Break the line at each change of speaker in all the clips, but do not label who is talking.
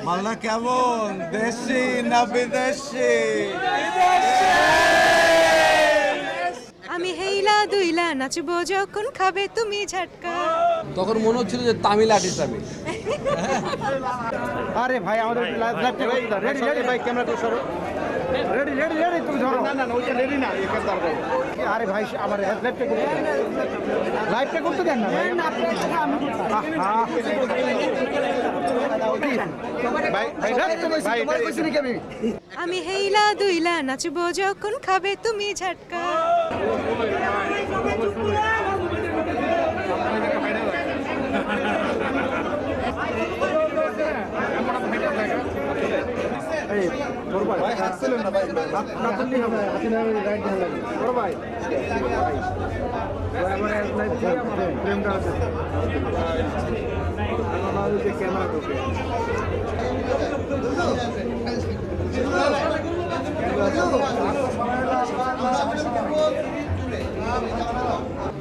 মালটা কেমন, দেশি না বিদেশি?
আমি হেইলা দুইলা নাচবো যখন খাবে তুমি ঝাটকা।
তখন মনে হচ্ছিল যে তামিল আর্টিস্ট আমি।
আরে ভাই আমাদের লাইভটা রেডি রেডি ভাই ক্যামেরা তো সরো রেডি রেডি রেডি তুমি ধরো না না ওইটা রেডি না এই ক্যামেরা করো আরে ভাই আমার লাইভটা করতে দেন না ভাই
আমি হেইলা দুইলা নাচবো যখন খাবে তুমি ঝাটকা।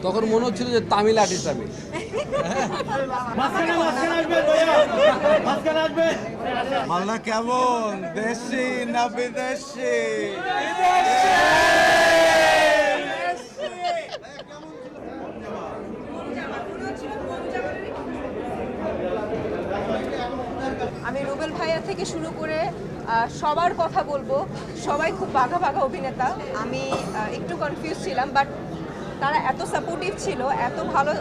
তখন মনে হচ্ছিল যে তামিল আর্টিস্ট আমি।
মালটা কেমন, দেশি না বিদেশি?
আমি রুবেল ভাইয়া থেকে শুরু করে সবার কথা বলবো, সবাই খুব বাঘা বাঘা অভিনেতা। আমি একটু কনফিউজ ছিলাম, বাট তারা এত সাপোর্টিভ ছিল, এত ভালো।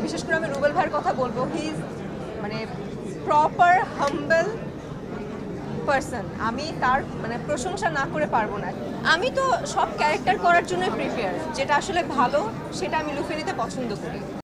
বিশেষ করে আমি রুবেল ভাইয়ের কথা বলবো, হি ইজ মানে প্রপার হাম্বল পারসন। আমি তার মানে প্রশংসা না করে পারবো না। আমি তো সব ক্যারেক্টার করার জন্য প্রিপেয়ার, যেটা আসলে ভালো সেটা আমি লুফে নিতে পছন্দ করি।